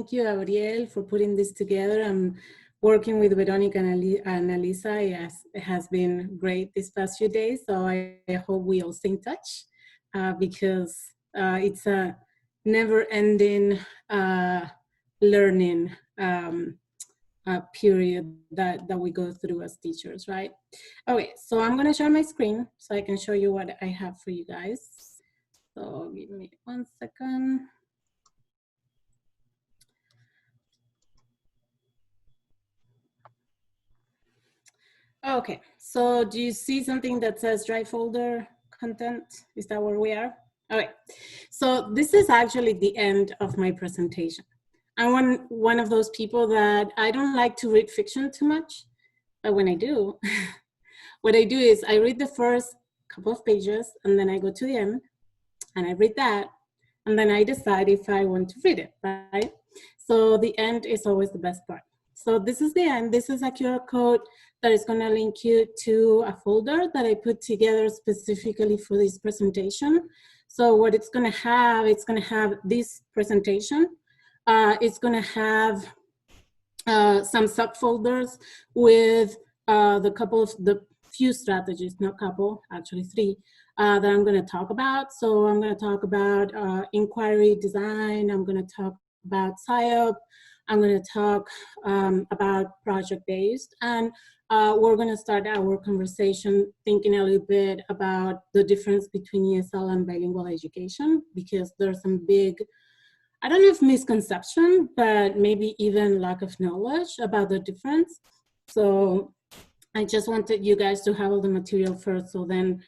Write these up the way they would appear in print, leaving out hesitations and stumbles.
Thank you, Gabriel, for putting this together. And working with Veronica and Alisa, it has been great these past few days. So I hope we all stay in touch because it's a never-ending learning period that we go through as teachers, right? Okay, so I'm gonna share my screen so I can show you what I have for you guys. So give me 1 second. Okay, so do you see something that says drive folder content? Is that where we are? Okay, so this is actually the end of my presentation. I'm one of those people that I don't like to read fiction too much, but when I do, what I do is I read the first couple of pages and then I go to the end and I read that and then I decide if I want to read it, right? So the end is always the best part. So this is the end. This is a QR code that is going to link you to a folder that I put together specifically for this presentation. So what it's going to have this presentation. It's going to have some subfolders with the few strategies, not couple, actually 3, that I'm going to talk about. So I'm going to talk about inquiry design. I'm going to talk about PSYOP. I'm going to talk about project-based, and we're going to start our conversation thinking a little bit about the difference between ESL and bilingual education, because there's some big, I don't know if misconception, but maybe even lack of knowledge about the difference. So I just wanted you guys to have all the material first, so then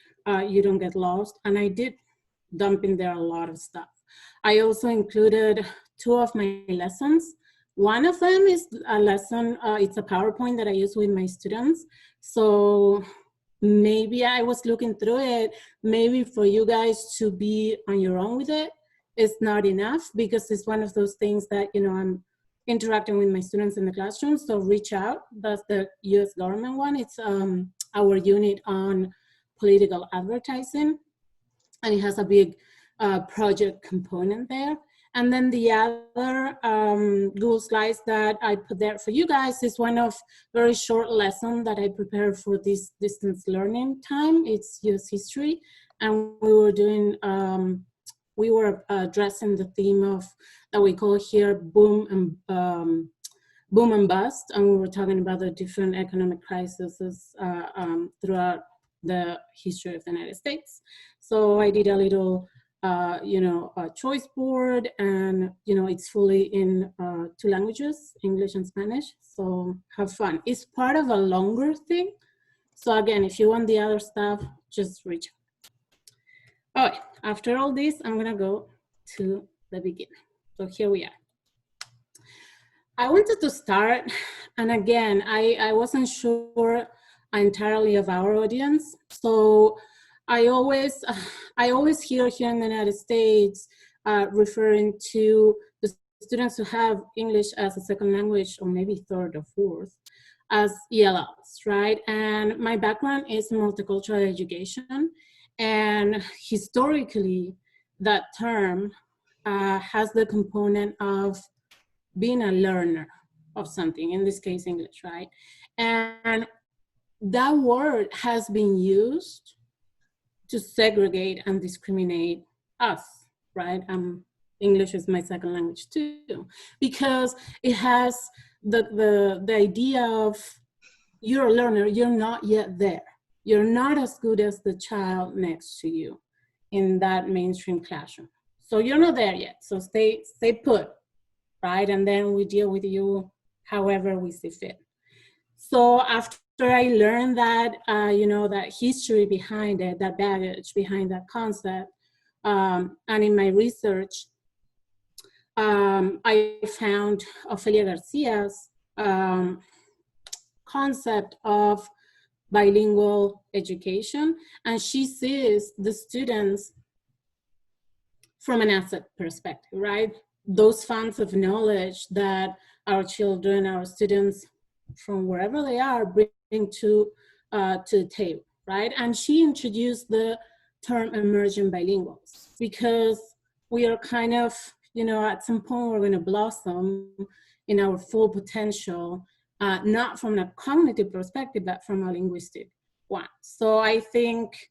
you don't get lost. And I did dump in there a lot of stuff. I also included 2 of my lessons. One of them is a lesson, it's a PowerPoint that I use with my students. So maybe I was looking through it, maybe for you guys to be on your own with it, it's not enough, because it's one of those things that, you know, I'm interacting with my students in the classroom, so reach out. That's the US government one. It's our unit on political advertising, and it has a big project component there. And then the other Google Slides that I put there for you guys is one of very short lesson that I prepared for this distance learning time. It's US history, and we were doing, we were addressing the theme of that we call here boom and bust, and we were talking about the different economic crises throughout the history of the United States. So I did a little, you know, a choice board, and you know, it's fully in 2 languages, English and Spanish. So have fun. It's part of a longer thing. So again, if you want the other stuff, just reach out. All right, after all this, I'm gonna go to the beginning. So here we are. I wanted to start, and again, I wasn't sure entirely of our audience. So I always hear here in the United States referring to the students who have English as a second language, or maybe 3rd or 4th, as ELLs, right? And my background is in multicultural education. And historically, that term has the component of being a learner of something, in this case, English, right? And that word has been used to segregate and discriminate us, right? English is my second language too, because it has the idea of you're a learner, you're not yet there. You're not as good as the child next to you in that mainstream classroom. So you're not there yet, so stay put, right? And then we deal with you however we see fit. So after I learned that, you know, that history behind it, that baggage behind that concept, and in my research, I found Ofelia Garcia's concept of bilingual education, and she sees the students from an asset perspective, right? Those funds of knowledge that our children, our students from wherever they are bring to the table, right? And she introduced the term emergent bilinguals, because we are kind of, at some point we're going to blossom in our full potential, not from a cognitive perspective, but from a linguistic one. So I think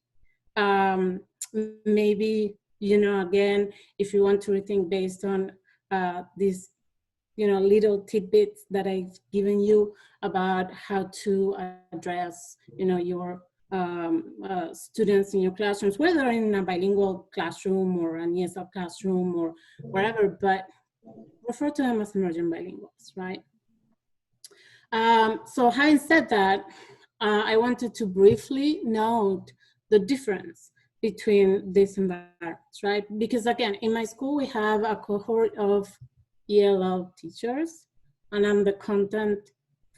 maybe, again, if you want to rethink based on these, little tidbits that I've given you about how to address, your students in your classrooms, whether in a bilingual classroom or an ESL classroom or wherever, but refer to them as emergent bilinguals, right? So having said that, I wanted to briefly note the difference between these environments, right? Because again, in my school, we have a cohort of ELL teachers, and I'm the content,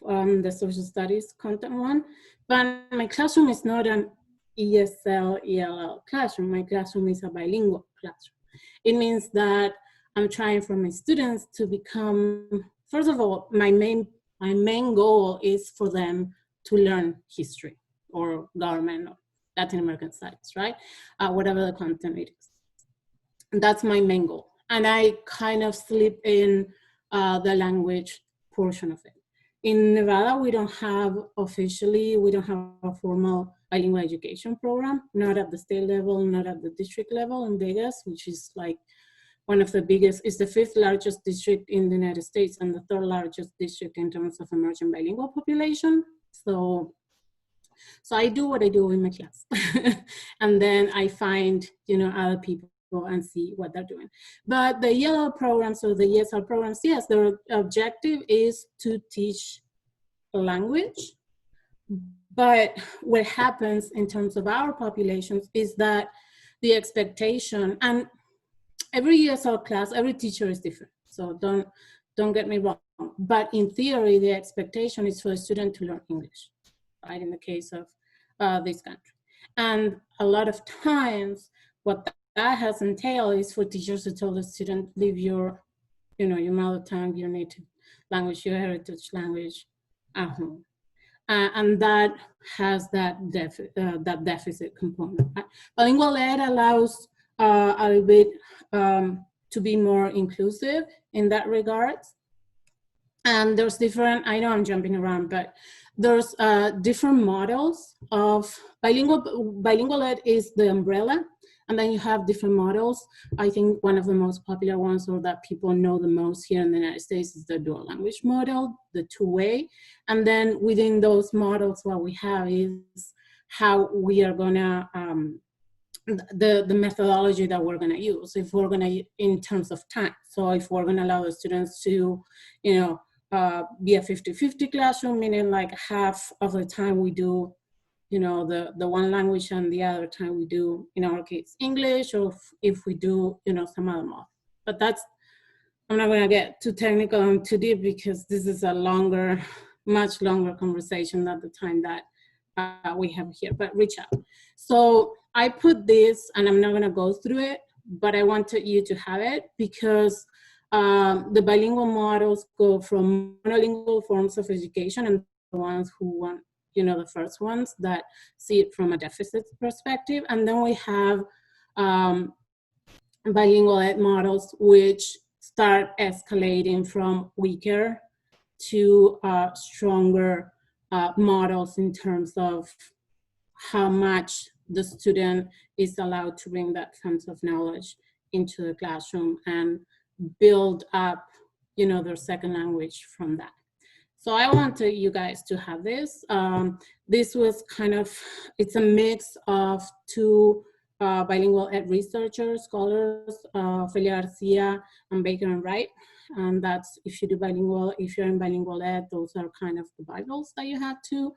the social studies content one, but my classroom is not an ESL, ELL classroom. My classroom is a bilingual classroom. It means that I'm trying for my students to become, first of all, my main goal is for them to learn history or government or Latin American studies, right? Whatever the content it is. And that's my main goal. And I kind of slip in the language portion of it. In Nevada, we don't have a formal bilingual education program, not at the state level, not at the district level in Vegas, which is like one of the biggest, it's the 5th largest district in the United States and the 3rd largest district in terms of emerging bilingual population. So I do what I do in my class. And then I find, other people and see what they're doing. But the yellow programs or the ESL programs, yes, their objective is to teach language. But what happens in terms of our populations is that the expectation, and every ESL class, every teacher is different. So don't get me wrong. But in theory, the expectation is for a student to learn English, right? In the case of this country. And a lot of times, what that has entailed is for teachers to tell the student, leave your, your mother tongue, your native language, your heritage language at home. And that has that deficit component. Bilingual ed allows a little bit to be more inclusive in that regard. And there's different, I know I'm jumping around, but there's different models of bilingual ed is the umbrella. And then you have different models. I think one of the most popular ones, or that people know the most here in the United States, is the dual language model, the two-way. And then within those models, what we have is how we are gonna, the methodology that we're gonna use, if we're gonna, in terms of time. So if we're gonna allow the students to, be a 50-50 classroom, meaning like half of the time we do the one language and the other time we do, in our case, English, or if we do, some other model. But I'm not gonna get too technical and too deep because this is a longer, much longer conversation than the time that we have here, but reach out. So I put this, and I'm not gonna go through it, but I wanted you to have it because the bilingual models go from monolingual forms of education and the ones who want, the first ones that see it from a deficit perspective. And then we have bilingual ed models, which start escalating from weaker to stronger models in terms of how much the student is allowed to bring that sense of knowledge into the classroom and build up, their second language from that. So I wanted you guys to have this. This was it's a mix of two bilingual ed researchers, scholars, Felia Garcia and Baker and Wright. And that's, if you do bilingual, if you're in bilingual ed, those are kind of the Bibles that you have to,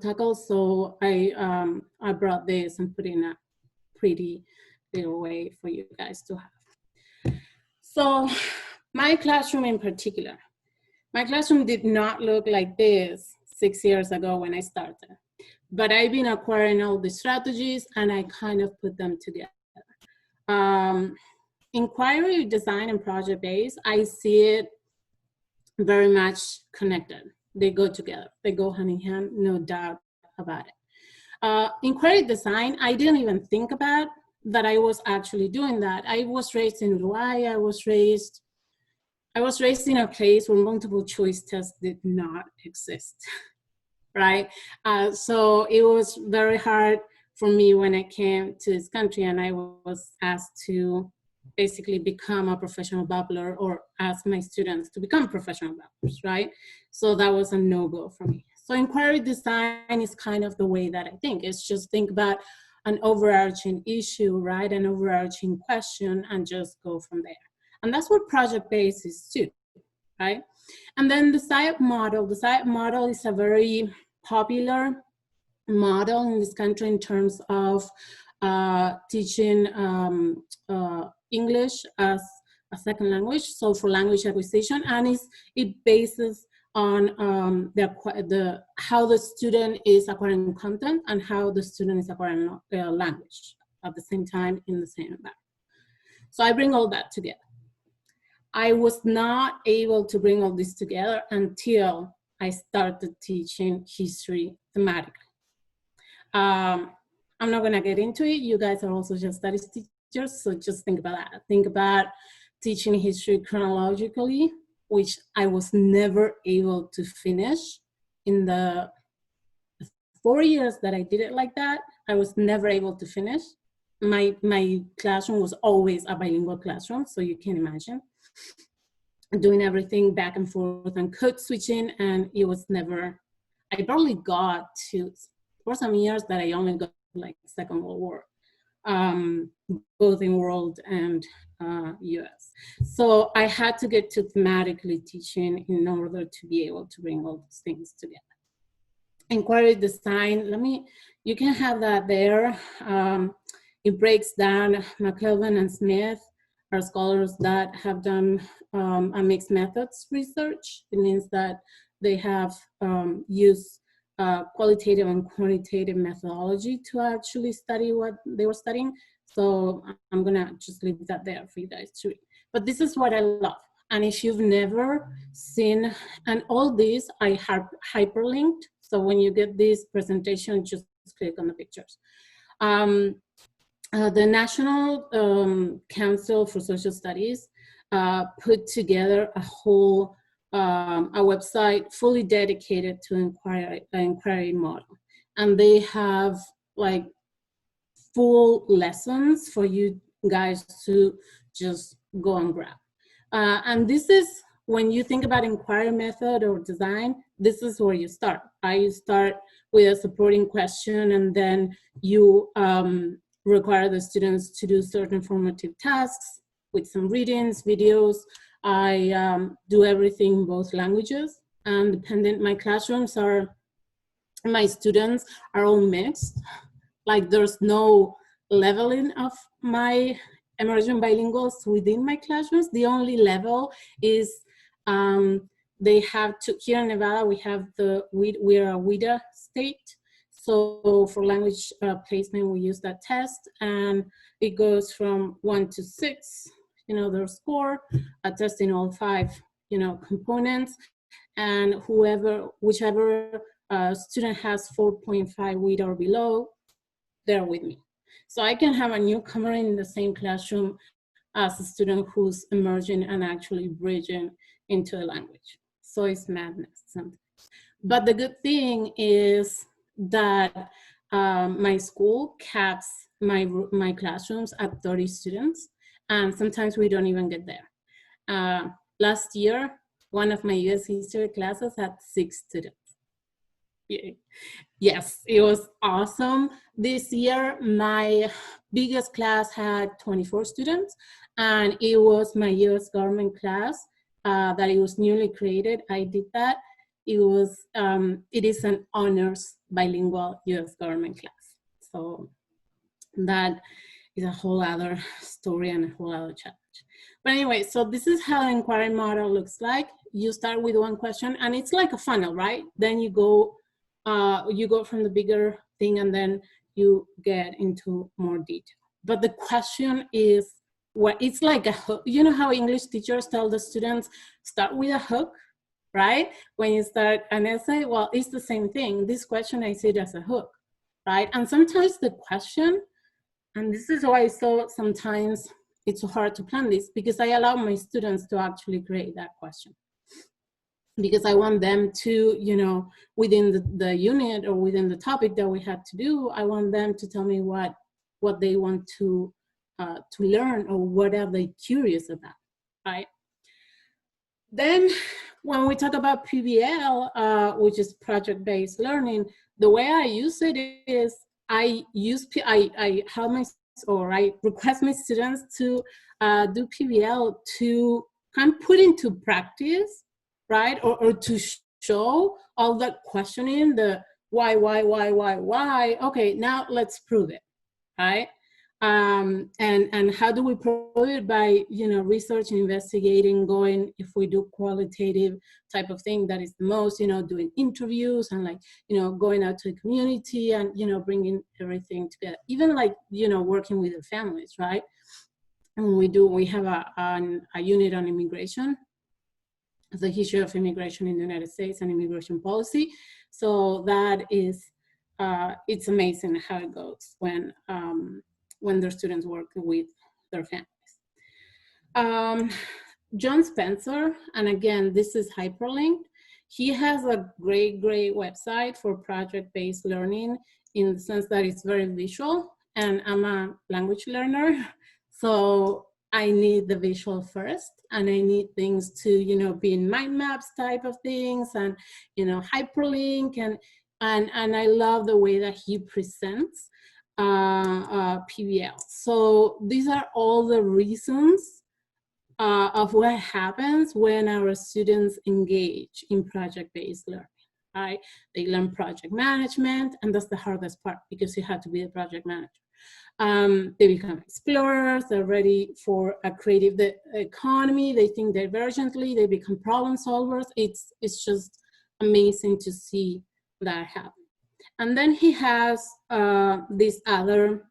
tackle. So I brought this and put in a pretty little way for you guys to have. So my classroom in particular, my classroom did not look like this 6 years ago when I started, but I've been acquiring all the strategies and I kind of put them together. Inquiry, design, and project-based, I see it very much connected. They go together, they go hand in hand, no doubt about it. Inquiry design, I didn't even think about that I was actually doing that. I was raised in Uruguay. I was raised in a place where multiple choice tests did not exist, right? So it was very hard for me when I came to this country and I was asked to basically become a professional babbler, or ask my students to become professional babblers, right? So that was a no-go for me. So inquiry design is kind of the way that I think. It's just think about an overarching issue, right? An overarching question, and just go from there. And that's what project-based is too, right? And then the SIOP model. The SIOP model is a very popular model in this country in terms of teaching English as a second language, so for language acquisition, and it bases on how the student is acquiring content and how the student is acquiring language at the same time in the same environment. So I bring all that together. I was not able to bring all this together until I started teaching history thematically. I'm not gonna get into it. You guys are also just studies teachers, so just think about that. Think about teaching history chronologically, which I was never able to finish. In the 4 years that I did it like that, I was never able to finish. My classroom was always a bilingual classroom, so you can imagine. Doing everything back and forth and code switching, and it was never, I barely got to, for some years that I only got like Second World War, both in world and US. So I had to get to thematically teaching in order to be able to bring all those things together. Inquiry design, you can have that there. It breaks down. McKelvin and Smith are scholars that have done a mixed methods research. It means that they have used qualitative and quantitative methodology to actually study what they were studying. So I'm gonna just leave that there for you guys to read. But this is what I love. And if you've never seen, and all these I have hyperlinked. So when you get this presentation, just click on the pictures. The National Council for Social Studies put together a whole a website fully dedicated to inquiry model, and they have like full lessons for you guys to just go and grab. And this is, when you think about inquiry method or design, this is where you start. You start with a supporting question, and then you require the students to do certain formative tasks with some readings, videos. I do everything in both languages, and my classrooms my students are all mixed. Like there's no leveling of my emergent bilinguals within my classrooms. The only level is they have to, here in Nevada, we are a WIDA state. So for language placement, we use that test, and it goes from 1 to 6, their score, testing all 5, components, and whichever student has 4.5 WIDA or below, they're with me. So I can have a newcomer in the same classroom as a student who's emerging and actually bridging into the language. So it's madness sometimes. But the good thing is that my school caps my classrooms at 30 students, and sometimes we don't even get there. Last year, one of my US history classes had 6 students. Yes, it was awesome. This year, my biggest class had 24 students, and it was my US government class that it was newly created. I did that. It is an honors bilingual US government class. So that is a whole other story and a whole other challenge. But anyway, so this is how the inquiry model looks like. You start with one question, and it's like a funnel, right? Then you go from the bigger thing, and then you get into more detail. But the question is, it's like a hook. You know how English teachers tell the students, start with a hook, right? When you start an essay, well, it's the same thing. This question, I see it as a hook, right? And sometimes the question And this is why so sometimes it's hard to plan this, because I allow my students to actually create that question. Because I want them to, you know, within the unit or within the topic that we had to do, I want them to tell me what they want to learn, or what are they curious about, right? Then when we talk about PBL, which is project-based learning, the way I use it is I request my students to do PBL to kind of put into practice, right? Or to show all that questioning, the why. Okay, now let's prove it, right? And how do we prove it? By, you know, research, investigating, going, if we do qualitative type of thing, that is the most, you know, doing interviews and, like, you know, going out to the community and, you know, bringing everything together, even, like, you know, working with the families, right? And we have a unit on immigration, the history of immigration in the United States and immigration policy. So that is, it's amazing how it goes when their students work with their families. John Spencer, and again, this is hyperlinked. He has a great website for project-based learning, in the sense that it's very visual, and I'm a language learner, so I need the visual first, and I need things to, you know, be in mind maps type of things, and, you know, hyperlink, and I love the way that he presents PBL. So these are all the reasons of what happens when our students engage in project-based learning, right? They learn project management, and that's the hardest part, because you have to be a project manager. They become explorers, they're ready for a creative economy, they think divergently, they become problem solvers. It's just amazing to see that happen. And then he has this other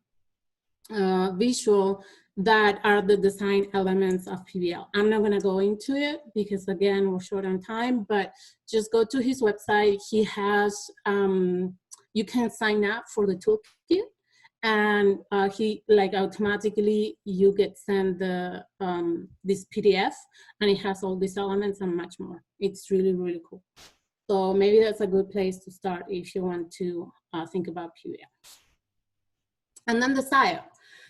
visual that are the design elements of PBL. I'm not gonna go into it because, again, we're short on time, but just go to his website. He has, you can sign up for the toolkit, and he, like, automatically you get sent the this PDF, and it has all these elements and much more. It's really cool. So maybe that's a good place to start if you want to think about PBL. And then the SIOP.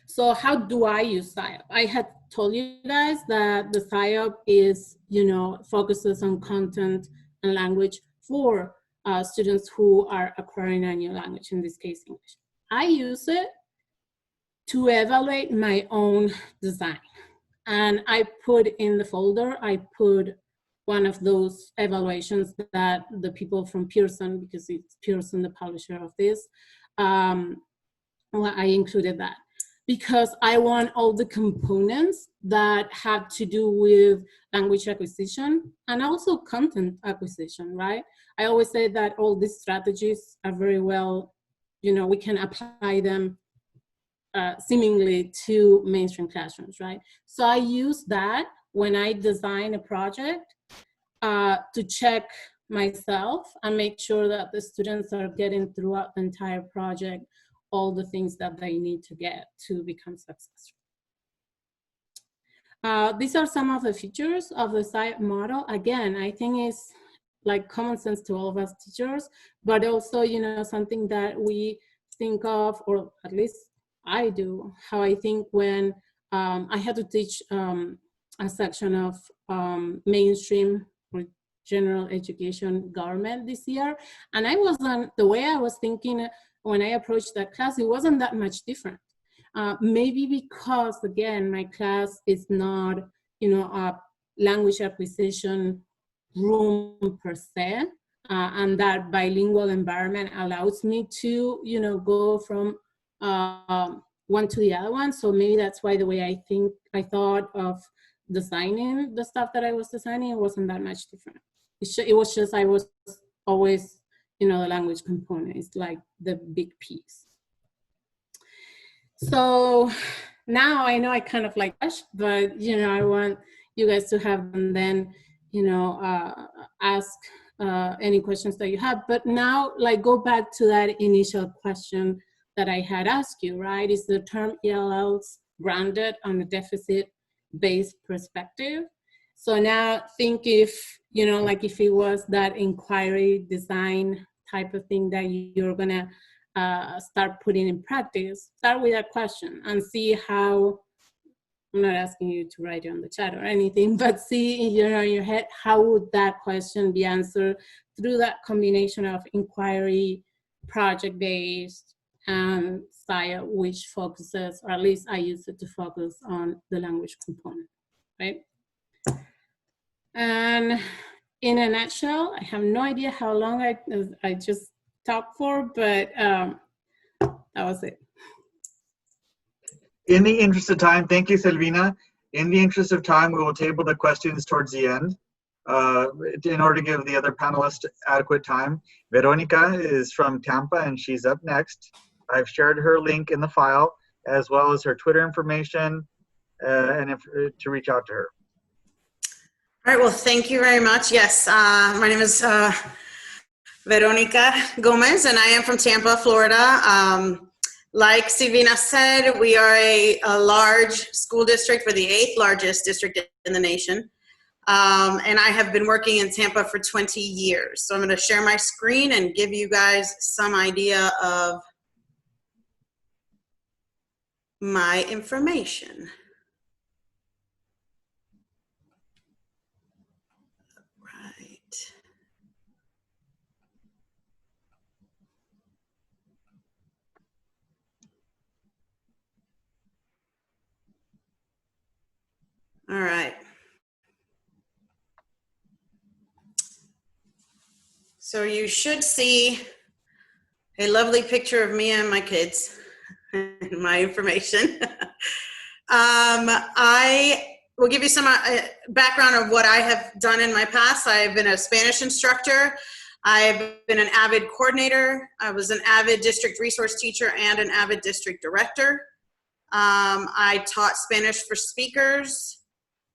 So how do I use SIOP? I had told you guys that the SIOP is, you know, focuses on content and language for students who are acquiring a new language, in this case, English. I use it to evaluate my own design. And I put in the folder, I put one of those evaluations that the people from Pearson, because it's Pearson, the publisher of this, well, I included that because I want all the components that have to do with language acquisition and also content acquisition, right? I always say that all these strategies are very well, you know, we can apply them seemingly to mainstream classrooms, right? So I use that when I design a project to check myself and make sure that the students are getting throughout the entire project all the things that they need to get to become successful. These are some of the features of the SIOP model. Again, I think it's like common sense to all of us teachers, but also, you know, something that we think of, or at least I do, how I think when I had to teach a section of mainstream or general education government this year. And I wasn't, the way I was thinking when I approached that class, it wasn't that much different. Maybe because, again, my class is not, you know, a language acquisition room per se, and that bilingual environment allows me to, you know, go from one to the other one. So maybe that's why the way I thought of designing the stuff that I was designing wasn't that much different. It was just, I was always, you know, the language component is like the big piece. So now I know I kind of like rushed, but, you know, I want you guys to have, and then, you know, ask any questions that you have. But now, like, go back to that initial question that I had asked you, right? Is the term ELLs grounded on a deficit-based perspective? So now think if, you know, like if it was that inquiry design type of thing that you're gonna start putting in practice, start with that question and see how, I'm not asking you to write it on the chat or anything, but see, you know, in your head, how would that question be answered through that combination of inquiry, project-based, and style, which focuses, or at least I use it to focus on the language component, right? And in a nutshell, I have no idea how long I just talked for, but that was it. In the interest of time, thank you, Silvina. In the interest of time, we will table the questions towards the end in order to give the other panelists adequate time. Veronica is from Tampa and she's up next. I've shared her link in the file as well as her Twitter information to reach out to her. All right, well, thank you very much. Yes, my name is Veronica Gomez and I am from Tampa, Florida. Like Silvina said, we are a large school district. We're the 8th largest district in the nation. And I have been working in Tampa for 20 years. So I'm going to share my screen and give you guys some idea of my information. Right. All right. So you should see a lovely picture of me and my kids and my information. I will give you some background of what I have done in my past. I've been a Spanish instructor. I've been an AVID coordinator. I was an AVID district resource teacher and an AVID district director. I taught Spanish for speakers.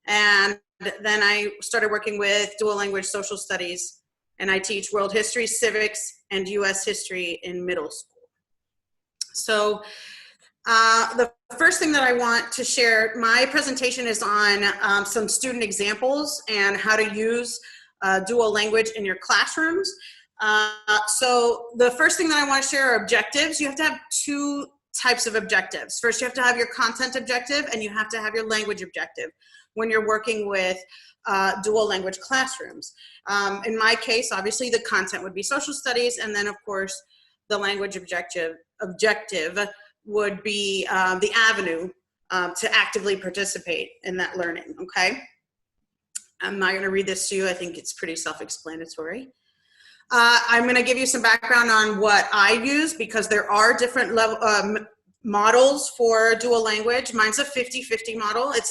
And then I started working with dual language social studies, and I teach world history, civics, and US history in middle school. So the first thing that I want to share, my presentation is on some student examples and how to use dual language in your classrooms. So the first thing that I want to share are objectives. You have to have two types of objectives. First, you have to have your content objective, and you have to have your language objective when you're working with dual language classrooms. In my case, obviously the content would be social studies, and then of course the language objective would be the avenue to actively participate in that learning, okay? I'm not gonna read this to you, I think it's pretty self-explanatory. I'm gonna give you some background on what I use because there are different level models for dual language. Mine's a 50-50 model. It's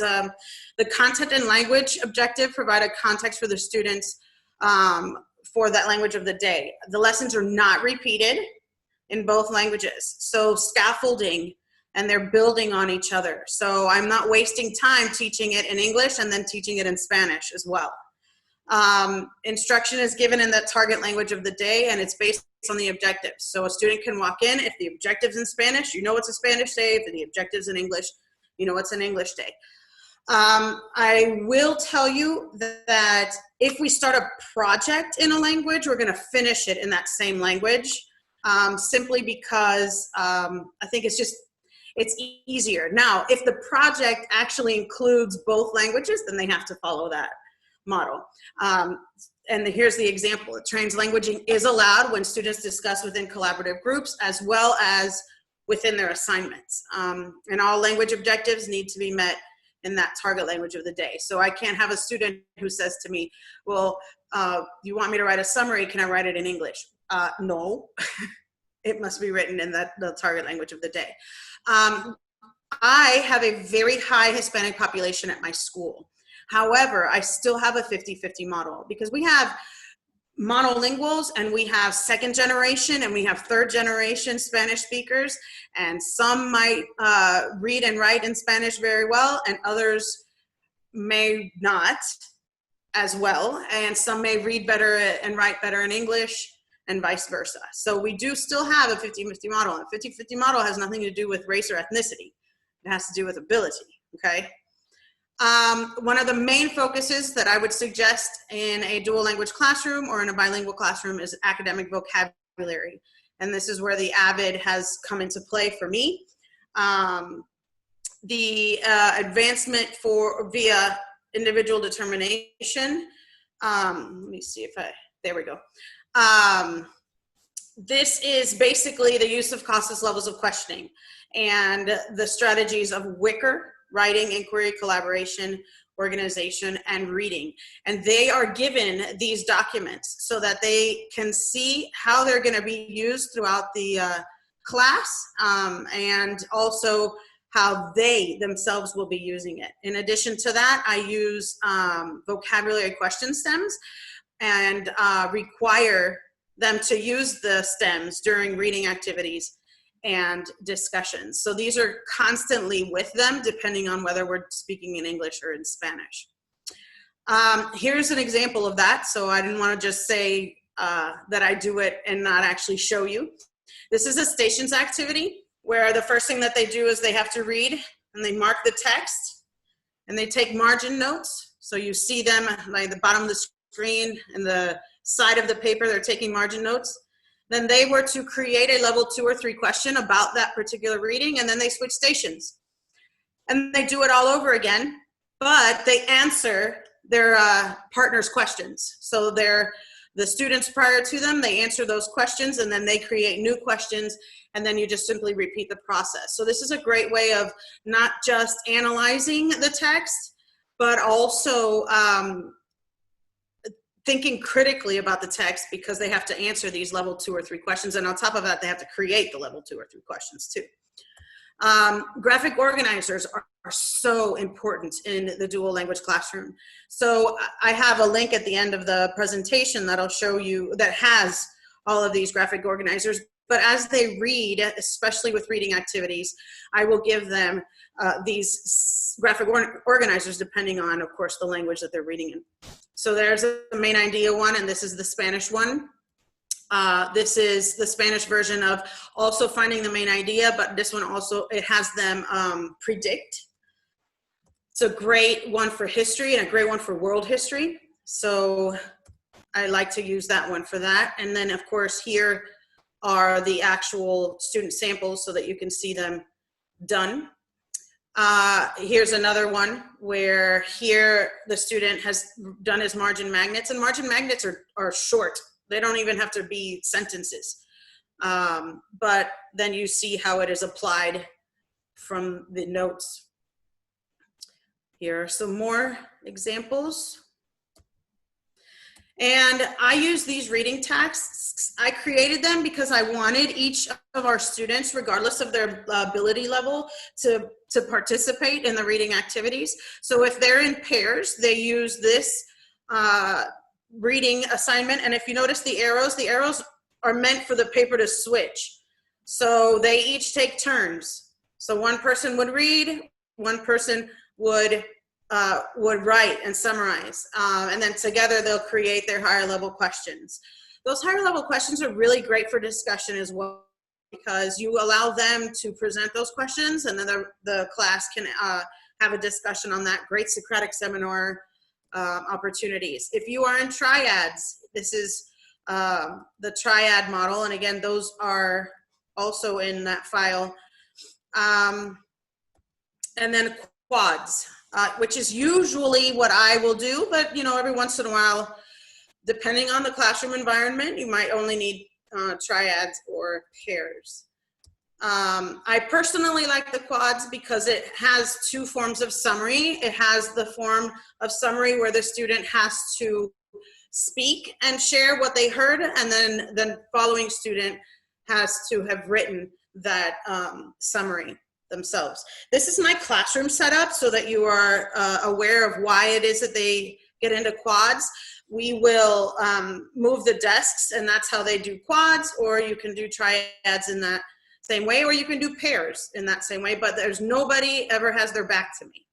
the content and language objective provide a context for the students for that language of the day. The lessons are not repeated in both languages. So scaffolding, and they're building on each other. So I'm not wasting time teaching it in English and then teaching it in Spanish as well. Instruction is given in the target language of the day, and it's based on the objectives. So a student can walk in, if the objective's in Spanish, you know it's a Spanish day. If the objective's in English, you know it's an English day. I will tell you that if we start a project in a language, we're gonna finish it in that same language, simply because I think it's easier. Now, if the project actually includes both languages, then they have to follow that model. And here's the example. Translanguaging is allowed when students discuss within collaborative groups as well as within their assignments. And all language objectives need to be met in that target language of the day. So I can't have a student who says to me, well, you want me to write a summary, can I write it in English? No, it must be written in the target language of the day. I have a very high Hispanic population at my school. However, I still have a 50-50 model because we have monolinguals and we have second generation and we have third generation Spanish speakers, and some might read and write in Spanish very well and others may not as well, and some may read better and write better in English and vice versa. So we do still have a 50-50 model, and a 50-50 model has nothing to do with race or ethnicity. It has to do with ability, okay? One of the main focuses that I would suggest in a dual language classroom or in a bilingual classroom is academic vocabulary. And this is where the AVID has come into play for me. The advancement via individual determination. Let me see if there we go. This is basically the use of costless levels of questioning and the strategies of Wicker, writing, inquiry, collaboration, organization, and reading. And they are given these documents so that they can see how they're going to be used throughout the class, and also how they themselves will be using it. In addition to that, I use vocabulary question stems and require them to use the stems during reading activities and discussions. So these are constantly with them, depending on whether we're speaking in English or in Spanish. Here's an example of that. So I didn't want to just say that I do it and not actually show you. This is a stations activity where the first thing that they do is they have to read and they mark the text and they take margin notes. So you see them like the bottom of the screen and the side of the paper, they're taking margin notes. Then they were to create a level 2 or 3 question about that particular reading, and then they switch stations. And they do it all over again, but they answer their partner's questions. So the students prior to them, they answer those questions, and then they create new questions, and then you just simply repeat the process. So this is a great way of not just analyzing the text, but also thinking critically about the text, because they have to answer these level 2 or 3 questions. And on top of that, they have to create the level 2 or 3 questions too. Graphic organizers are so important in the dual language classroom. So I have a link at the end of the presentation that'll show you, that has all of these graphic organizers. But as they read, especially with reading activities, I will give them these graphic organizers depending on, of course, the language that they're reading in. So there's a main idea one, and this is the Spanish one. This is the Spanish version of also finding the main idea, but this one also, it has them predict. It's a great one for history and a great one for world history. So I like to use that one for that. And then, of course, here are the actual student samples so that you can see them done. Here's another one where here the student has done his margin magnets, and margin magnets are short. They don't even have to be sentences. But then you see how it is applied from the notes. Here are some more examples. And I use these reading tasks. I created them because I wanted each of our students, regardless of their ability level, to participate in the reading activities. So if they're in pairs, they use this reading assignment. And if you notice the arrows are meant for the paper to switch. So they each take turns. So one person would read, one person would write and summarize, and then together they'll create their higher level questions. Those higher level questions are really great for discussion as well, because you allow them to present those questions, and then the class can have a discussion on that. Great Socratic seminar opportunities. If you are in triads, this is the triad model, and again, those are also in that file. And then quads. Which is usually what I will do, but you know, every once in a while, depending on the classroom environment, you might only need triads or pairs. I personally like the quads because it has 2 forms of summary. It has the form of summary where the student has to speak and share what they heard, and then the following student has to have written that summary themselves. This is my classroom setup so that you are aware of why it is that they get into quads. We will move the desks, and that's how they do quads, or you can do triads in that same way, or you can do pairs in that same way, but there's nobody ever has their back to me.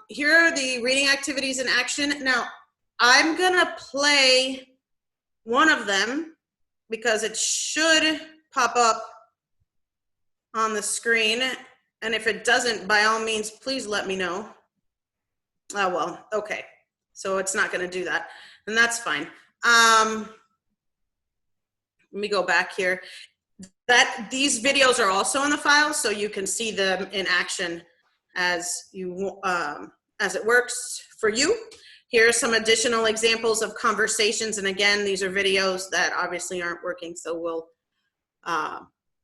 Here are the reading activities in action. Now, I'm gonna play one of them, because it should pop up on the screen. And if it doesn't, by all means, please let me know. Oh, well, okay. So it's not going to do that. And that's fine. Let me go back here. These videos are also in the file, so you can see them in action as it works for you. Here are some additional examples of conversations. And again, these are videos that obviously aren't working, so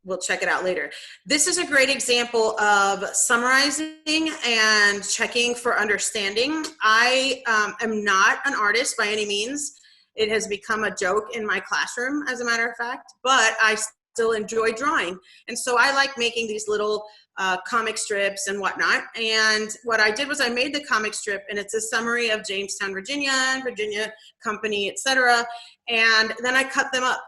we'll check it out later. This is a great example of summarizing and checking for understanding. I am not an artist by any means. It has become a joke in my classroom, as a matter of fact, but I still enjoy drawing. And so I like making these little comic strips and whatnot. And what I did was I made the comic strip, and it's a summary of Jamestown, Virginia, Virginia Company, etc. And then I cut them up.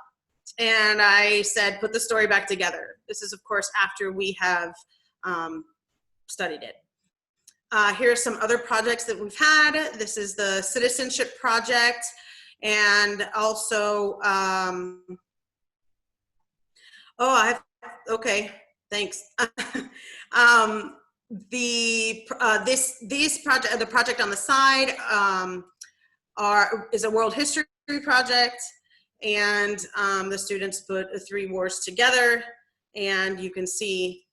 And I said, put the story back together. This is, of course, after we have studied it. Here are some other projects that we've had. This is the citizenship project. And also, okay, thanks. The project on the side is a world history project. And the students put 3 wars together, and you can see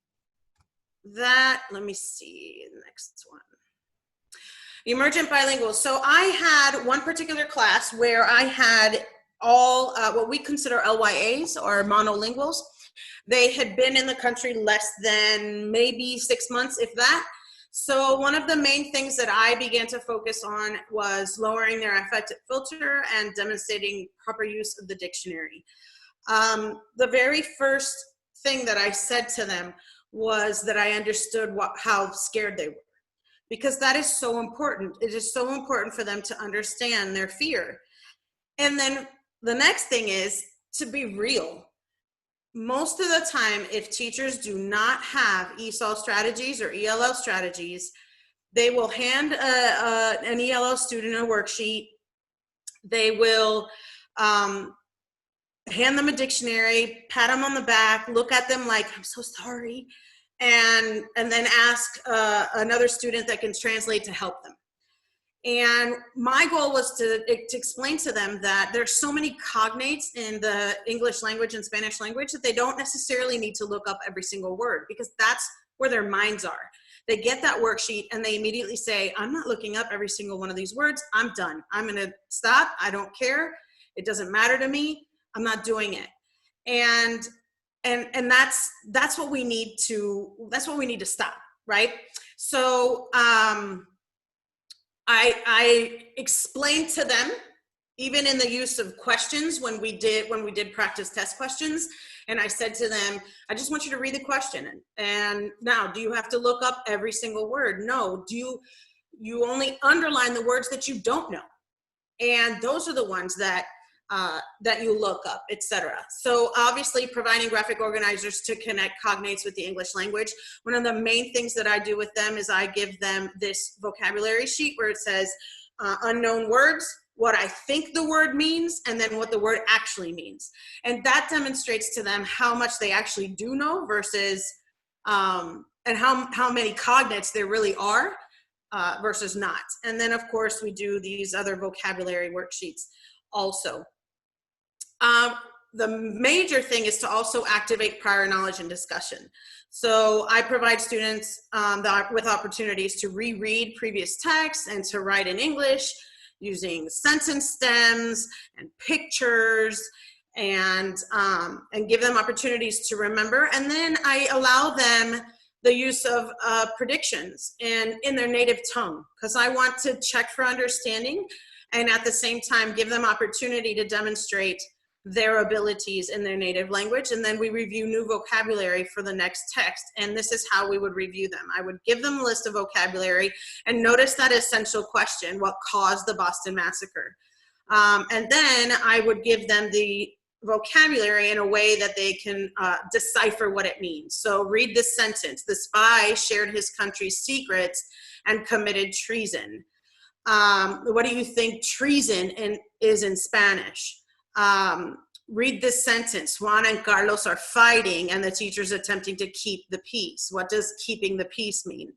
that. Let me see the next one. Emergent Bilinguals. So I had one particular class where I had all what we consider LYAs, or monolinguals. They had been in the country less than maybe 6 months, if that. So one of the main things that I began to focus on was lowering their affective filter and demonstrating proper use of the dictionary. The very first thing that I said to them was that I understood how scared they were, because that is so important. It is so important for them to understand their fear. And then the next thing is to be real. Most of the time, if teachers do not have ESOL strategies or ELL strategies, they will hand an ELL student a worksheet. They will hand them a dictionary, pat them on the back, look at them like, I'm so sorry, and then ask another student that can translate to help them. And my goal was to explain to them that there's so many cognates in the English language and Spanish language that they don't necessarily need to look up every single word, because that's where their minds are. They get that worksheet and they immediately say, I'm not looking up every single one of these words. I'm done. I'm going to stop. I don't care. It doesn't matter to me. I'm not doing it. And that's what we need to stop, right? So, I explained to them, even in the use of questions when we did practice test questions, and I said to them, I just want you to read the question. And now, do you have to look up every single word? No. Do you only underline the words that you don't know? And those are the ones that you look up, etc. So obviously providing graphic organizers to connect cognates with the English language. One of the main things that I do with them is I give them this vocabulary sheet where it says unknown words, what I think the word means, and then what the word actually means. And that demonstrates to them how much they actually do know versus, and how many cognates there really are versus not. And then of course we do these other vocabulary worksheets also. The major thing is to also activate prior knowledge and discussion. So I provide students with opportunities to reread previous texts and to write in English using sentence stems and pictures, and give them opportunities to remember. And then I allow them the use of predictions in their native tongue, because I want to check for understanding and at the same time give them opportunity to demonstrate their abilities in their native language. And then we review new vocabulary for the next text. And this is how we would review them. I would give them a list of vocabulary and notice that essential question, what caused the Boston Massacre? And then I would give them the vocabulary in a way that they can decipher what it means. So read this sentence: the spy shared his country's secrets and committed treason. What do you think treason is in Spanish? Read this sentence. Juan and Carlos are fighting and the teacher's attempting to keep the peace. What does keeping the peace mean?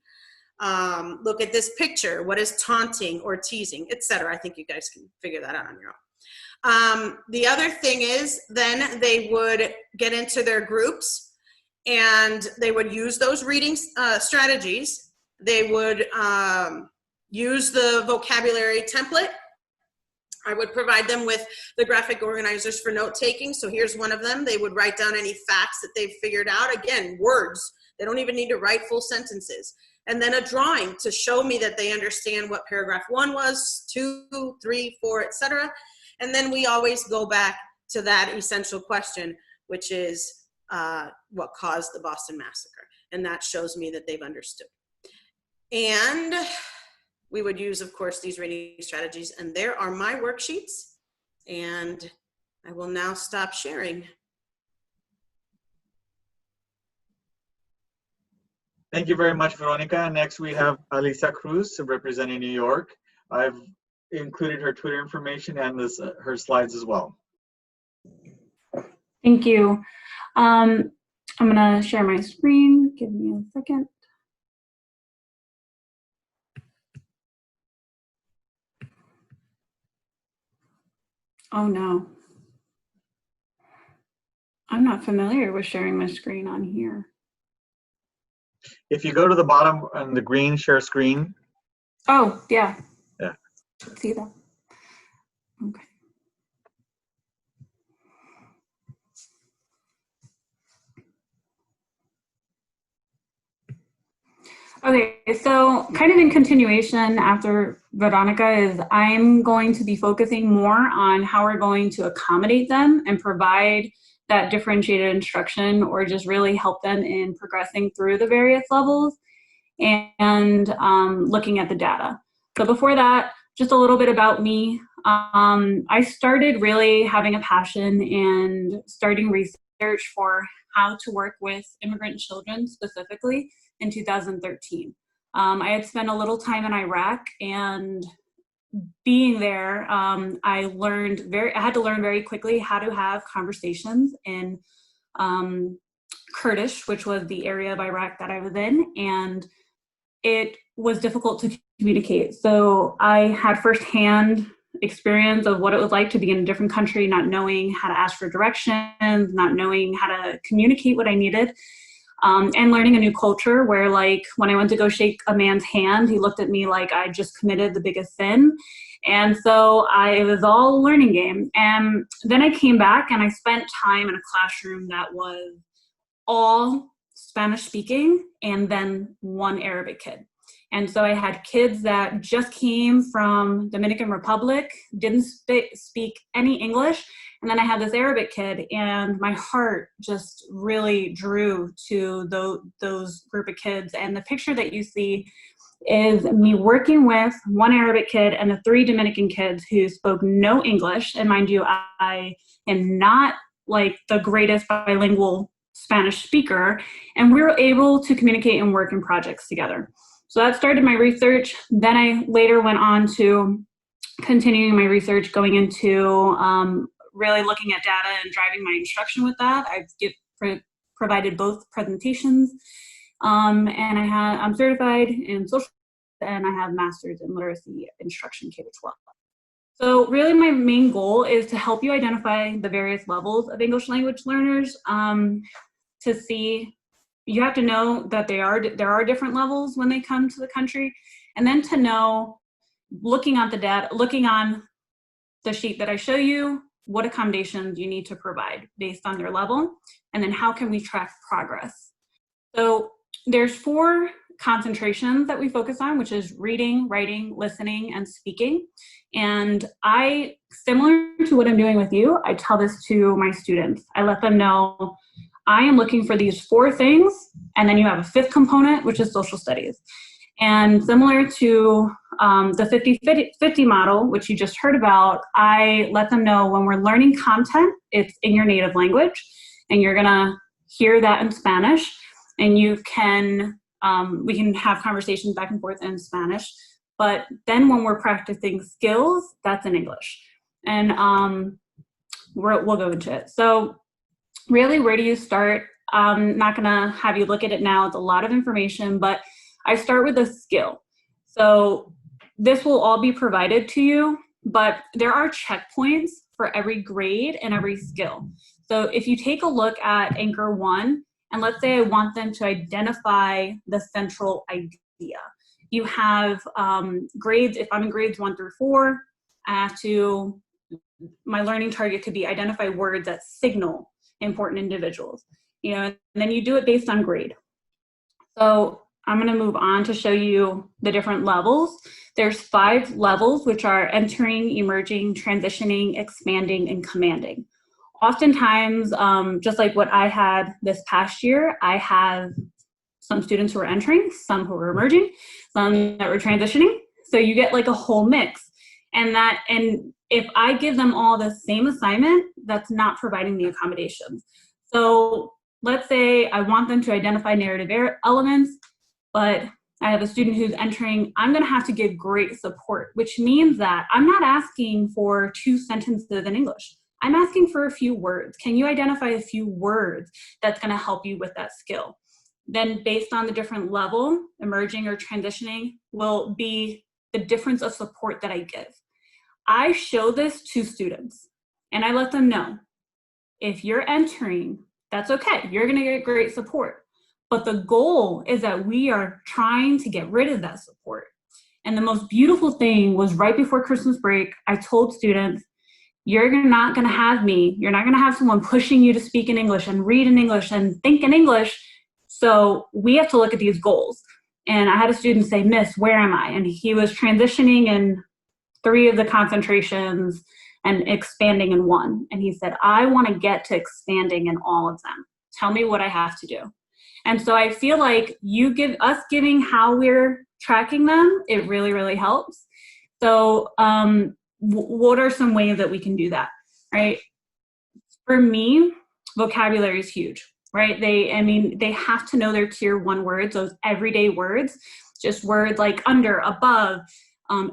Look at this picture. What is taunting or teasing, etc.? I think you guys can figure that out on your own. The other thing is then they would get into their groups and they would use those reading strategies. They would use the vocabulary template. I would provide them with the graphic organizers for note taking. So here's one of them. They would write down any facts that they've figured out. Again, words. They don't even need to write full sentences. And then a drawing to show me that they understand what paragraph 1 was, 2, 3, 4, etc. And then we always go back to that essential question, which is what caused the Boston Massacre. And that shows me that they've understood. And we would use, of course, these reading strategies. And there are my worksheets. And I will now stop sharing. Thank you very much, Veronica. Next, we have Alisa Cruz representing New York. I've included her Twitter information and her slides as well. Thank you. I'm going to share my screen. Give me a second. Oh no. I'm not familiar with sharing my screen on here. If you go to the bottom on the green share screen. Oh, yeah. Yeah. See that? Okay. Okay, so kind of in continuation after Veronica is I'm going to be focusing more on how we're going to accommodate them and provide that differentiated instruction or just really help them in progressing through the various levels and looking at the data. So before that, just a little bit about me. I started really having a passion and starting research for how to work with immigrant children specifically in 2013. I had spent a little time in Iraq, and being there, I had to learn very quickly how to have conversations in Kurdish, which was the area of Iraq that I was in, and it was difficult to communicate. So I had firsthand experience of what it was like to be in a different country, not knowing how to ask for directions, not knowing how to communicate what I needed. And learning a new culture where, like, when I went to go shake a man's hand, he looked at me like I just committed the biggest sin. And so it was all a learning game. And then I came back and I spent time in a classroom that was all Spanish speaking and then one Arabic kid. And so I had kids that just came from Dominican Republic, didn't speak any English. And then I had this Arabic kid, and my heart just really drew to those group of kids. And the picture that you see is me working with one Arabic kid and the 3 Dominican kids who spoke no English. And mind you, I am not like the greatest bilingual Spanish speaker. And we were able to communicate and work in projects together. So that started my research. Then I later went on to continuing my research, going into really looking at data and driving my instruction with that. I've provided both presentations, and I'm certified in social, and I have master's in literacy instruction K-12. So really my main goal is to help you identify the various levels of English language learners, to see. You have to know that there are different levels when they come to the country, and then to know, looking at the data, looking on the sheet that I show you, what accommodations you need to provide based on their level, and then how can we track progress. So there's 4 concentrations that we focus on, which is reading, writing, listening, and speaking. And similar to what I'm doing with you, I tell this to my students. I let them know I am looking for these 4 things, and then you have a 5th component, which is social studies. And similar to the 50-50 model, which you just heard about, I let them know when we're learning content, it's in your native language, and you're gonna hear that in Spanish, and you can, we can have conversations back and forth in Spanish, but then when we're practicing skills, that's in English. And we'll go into it. So really, where do you start? I'm not gonna have you look at it now. It's a lot of information, but I start with a skill. So this will all be provided to you, but there are checkpoints for every grade and every skill. So if you take a look at Anchor 1, and let's say I want them to identify the central idea. You have grades, if I'm in grades 1 through 4, I have to, my learning target could be identify words that signal important individuals, and then you do it based on grade. So I'm going to move on to show you the different levels. There's 5 levels, which are entering, emerging, transitioning, expanding, and commanding. Oftentimes, just like what I had this past year, I have some students who are entering, some who are emerging, some that were transitioning. So you get like a whole mix. And if I give them all the same assignment, that's not providing the accommodations. So let's say I want them to identify narrative elements, but I have a student who's entering, I'm gonna have to give great support, which means that I'm not asking for 2 sentences in English. I'm asking for a few words. Can you identify a few words that's gonna help you with that skill? Then based on the different level, emerging or transitioning will be the difference of support that I give. I show this to students and I let them know, if you're entering, that's okay. You're gonna get great support. But the goal is that we are trying to get rid of that support. And the most beautiful thing was right before Christmas break, I told students, you're not gonna have me, you're not gonna have someone pushing you to speak in English and read in English and think in English. So we have to look at these goals. And I had a student say, Miss, where am I? And he was transitioning in 3 of the concentrations and expanding in 1. And he said, I want to get to expanding in all of them. Tell me what I have to do. And so I feel like giving how we're tracking them, it really, really helps. So what are some ways that we can do that, right? For me, vocabulary is huge, right? They have to know their tier 1 words, those everyday words, just words like under, above,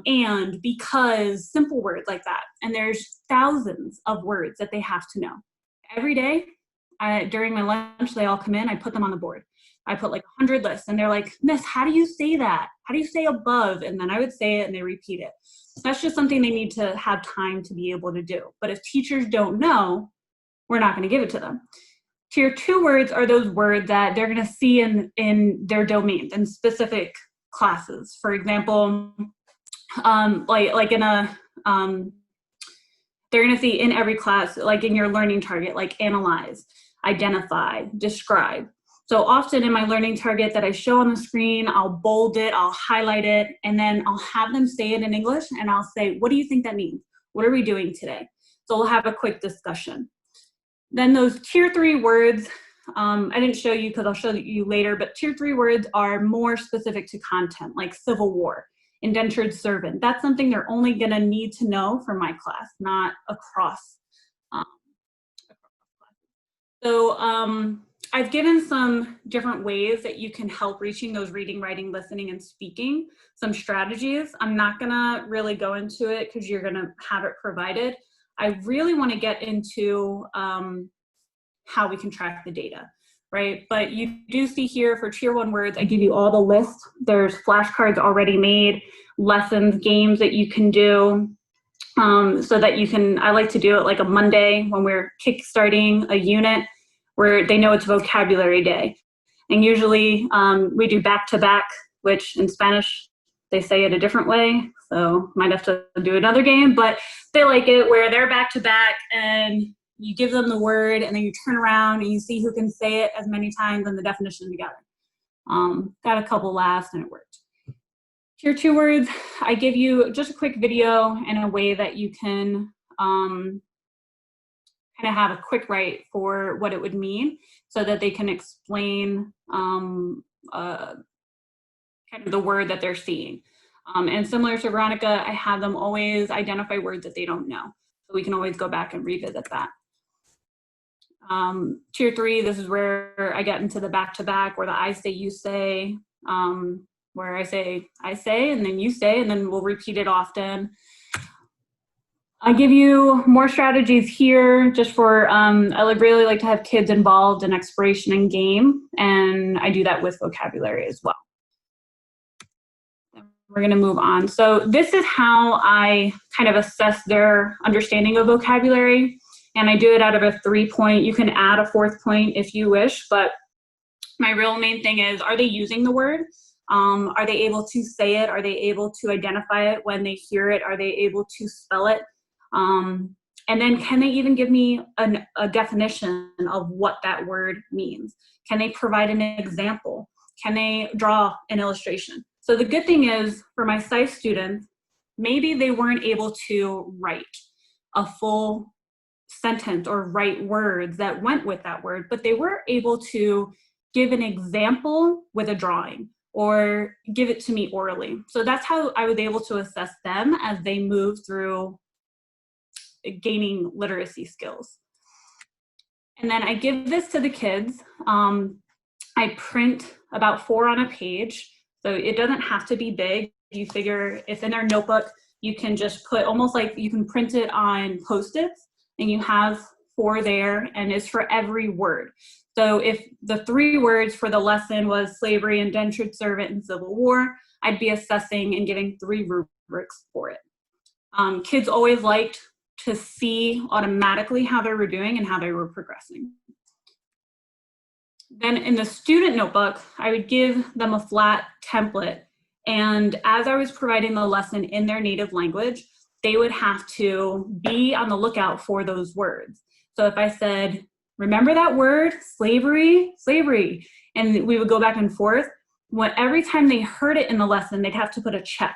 and, because, simple words like that. And there's thousands of words that they have to know. Every day, during my lunch, they all come in, I put them on the board. I put like 100 lists and they're like, Miss, how do you say that? How do you say above? And then I would say it and they repeat it. That's just something they need to have time to be able to do. But if teachers don't know, we're not going to give it to them. Tier 2 words are those words that they're going to see in their domains, in specific classes. For example, like in a, they're going to see in every class, like in your learning target, like analyze, identify, describe. So often in my learning target that I show on the screen, I'll bold it, I'll highlight it, and then I'll have them say it in English, and I'll say, what do you think that means? What are we doing today? So we'll have a quick discussion. Then those tier 3 words, I didn't show you because I'll show you later, but tier 3 words are more specific to content, like Civil War, indentured servant. That's something they're only gonna need to know for my class, not across. I've given some different ways that you can help reaching those reading, writing, listening, and speaking, some strategies. I'm not gonna really go into it because you're gonna have it provided. I really wanna get into how we can track the data, right? But you do see here for tier 1 words, I give you all the lists. There's flashcards already made, lessons, games that you can do, so that you can, I like to do it like a Monday when we're kickstarting a unit where they know it's vocabulary day. And usually we do back-to-back, which in Spanish, they say it a different way. So might have to do another game, but they like it where they're back-to-back and you give them the word and then you turn around and you see who can say it as many times and the definition together. Got a couple laughs and it worked. Tier 2 words, I give you just a quick video and a way that you can kind of have a quick write for what it would mean so that they can explain kind of the word that they're seeing. And similar to Veronica, I have them always identify words that they don't know. So we can always go back and revisit that. Tier 3, this is where I get into the back-to-back, where the I say, you say, where I say, and then you say, and then we'll repeat it often. I give you more strategies here just for, I really like to have kids involved in exploration and game, and I do that with vocabulary as well. We're gonna move on. So this is how I kind of assess their understanding of vocabulary, and I do it out of a 3-point. You can add a 4th point if you wish, but my real main thing is, are they using the word? Are they able to say it? Are they able to identify it when they hear it? Are they able to spell it? And then can they even give me a definition of what that word means? Can they provide an example? Can they draw an illustration? So the good thing is, for my SCIF students, maybe they weren't able to write a full sentence or write words that went with that word, but they were able to give an example with a drawing or give it to me orally. So that's how I was able to assess them as they move through gaining literacy skills. And then I give this to the kids. I print about 4 on a page, so it doesn't have to be big. You figure if in their notebook, you can just put, almost like you can print it on Post-its, and you have 4 there, and it's for every word. So if the 3 words for the lesson was slavery, indentured servant, and Civil War, I'd be assessing and giving 3 rubrics for it. Kids always liked to see automatically how they were doing and how they were progressing. Then in the student notebook, I would give them a flat template, and as I was providing the lesson in their native language, they would have to be on the lookout for those words. So if I said, remember that word, slavery, slavery, and we would go back and forth, every time they heard it in the lesson, they'd have to put a check.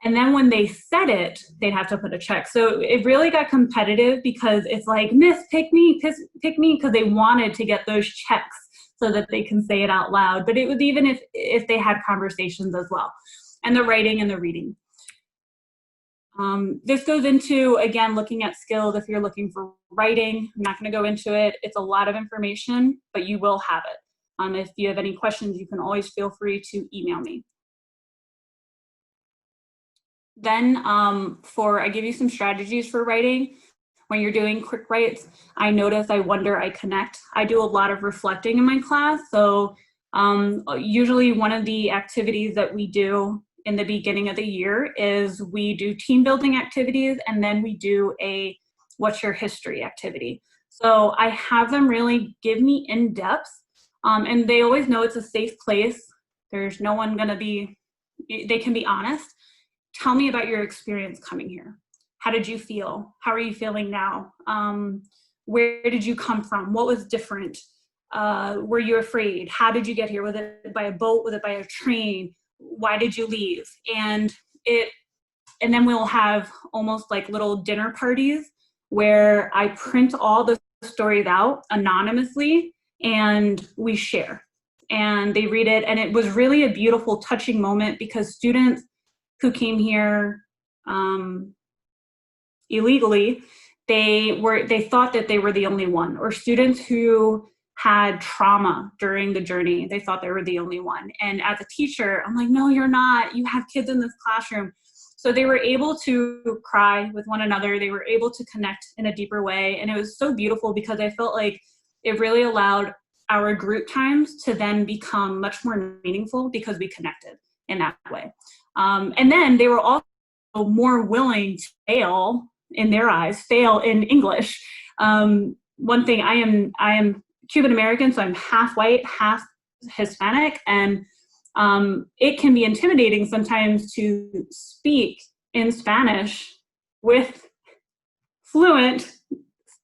And then when they said it, they'd have to put a check. So it really got competitive, because it's like, Miss, pick me, because they wanted to get those checks so that they can say it out loud. But it was even if they had conversations as well, and the writing and the reading. This goes into, again, looking at skills. If you're looking for writing, I'm not going to go into it. It's a lot of information, but you will have it. If you have any questions, you can always feel free to email me. Then I give you some strategies for writing. When you're doing quick writes, I notice, I wonder, I connect. I do a lot of reflecting in my class. So usually one of the activities that we do in the beginning of the year is we do team building activities, and then we do a what's your history activity. So I have them really give me in depth, and they always know it's a safe place. There's no one gonna be, they can be honest. Tell me about your experience coming here. How did you feel? How are you feeling now? Where did you come from? What was different? Were you afraid? How did you get here? Was it by a boat? Was it by a train? Why did you leave? And then we'll have almost like little dinner parties where I print all the stories out anonymously and we share. And they read it, and it was really a beautiful, touching moment, because students who came here illegally, they thought that they were the only one, or students who had trauma during the journey, they thought they were the only one. And as a teacher, I'm like, no, you're not. You have kids in this classroom. So they were able to cry with one another. They were able to connect in a deeper way. And it was so beautiful, because I felt like it really allowed our group times to then become much more meaningful, because we connected in that way. And then they were also more willing to fail, in their eyes, fail in English. One thing, I am Cuban American, so I'm half white, half Hispanic, and it can be intimidating sometimes to speak in Spanish with fluent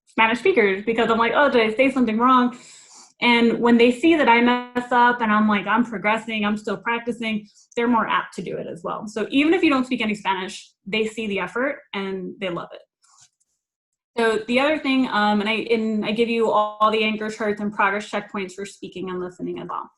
Spanish speakers, because I'm like, oh, did I say something wrong? And when they see that I mess up and I'm like, I'm progressing, I'm still practicing, they're more apt to do it as well. So even if you don't speak any Spanish, they see the effort and they love it. So the other thing, and I give you all the anchor charts and progress checkpoints for speaking and listening as well.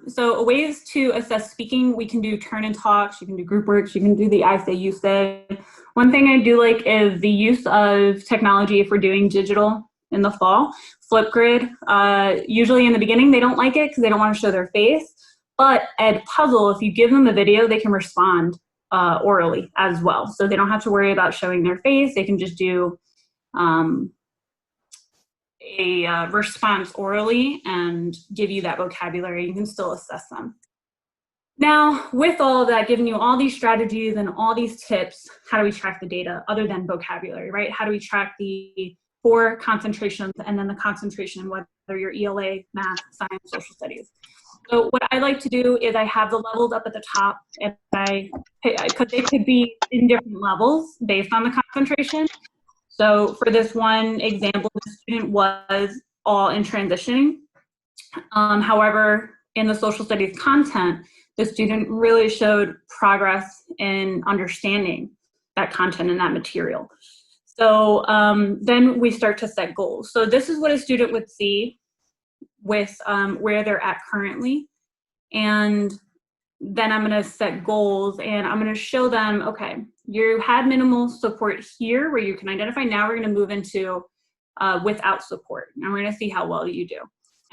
So ways to assess speaking, we can do turn and talks, you can do group works, you can do the I say, you say. One thing I do like is the use of technology if we're doing digital in the fall. Flipgrid, usually in the beginning they don't like it because they don't want to show their face, but at Puzzle, if you give them a video, they can respond orally as well. So they don't have to worry about showing their face. They can just do a response orally and give you that vocabulary. You can still assess them. Now, with all of that, giving you all these strategies and all these tips, how do we track the data other than vocabulary, right? How do we track the 4 concentrations and then the concentration, whether you're ELA, math, science, social studies? So what I like to do is I have the levels up at the top, and because they could be in different levels based on the concentration. So for this one example, the student was all in transitioning. However, in the social studies content, the student really showed progress in understanding that content and that material. So then we start to set goals. So this is what a student would see with where they're at currently. And then I'm going to set goals and I'm going to show them, okay, you had minimal support here where you can identify. Now we're going to move into without support. And we're going to see how well you do.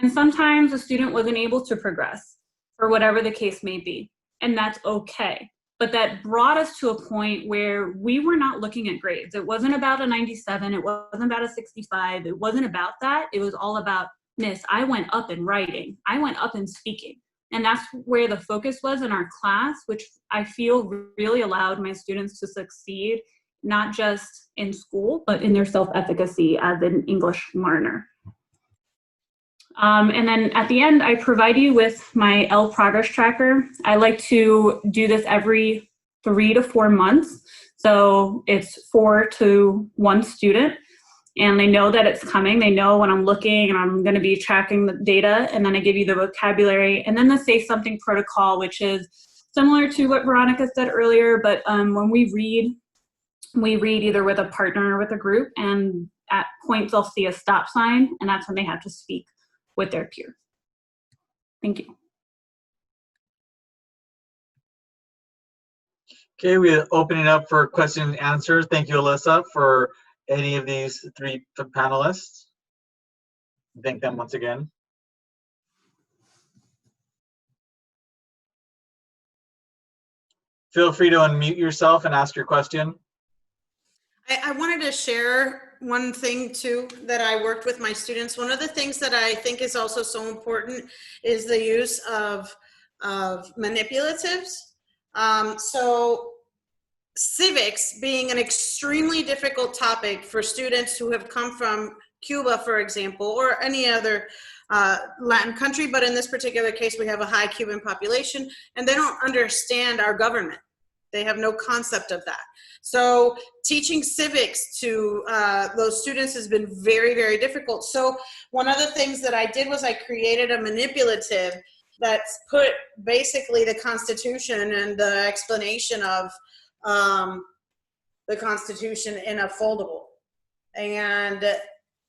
And sometimes a student wasn't able to progress for whatever the case may be. And that's okay. But that brought us to a point where we were not looking at grades. It wasn't about a 97. It wasn't about a 65. It wasn't about that. It was all about, Miss, I went up in writing. I went up in speaking. And that's where the focus was in our class, which I feel really allowed my students to succeed, not just in school, but in their self-efficacy as an English learner. And then at the end, I provide you with my L progress tracker. I like to do this every 3 to 4 months. So it's 4 to 1 student. And they know that it's coming. They know when I'm looking and I'm going to be tracking the data. And then I give you the vocabulary. And then the Say Something protocol, which is similar to what Veronica said earlier. But when we read either with a partner or with a group. And at points, they'll see a stop sign. And that's when they have to speak with their peer. Thank you. Okay, we're opening up for question and answers. Thank you, Alyssa, for any of these 3 panelists. Thank them once again. Feel free to unmute yourself and ask your question. I wanted to share one thing too that I worked with my students. One of the things that I think is also so important is the use of manipulatives. So civics being an extremely difficult topic for students who have come from Cuba, for example, or any other Latin country, but in this particular case, we have a high Cuban population, and they don't understand our government. They have no concept of that. So teaching civics to those students has been very, very difficult. So one of the things that I did was I created a manipulative that's put basically the Constitution and the explanation of the Constitution in a foldable. And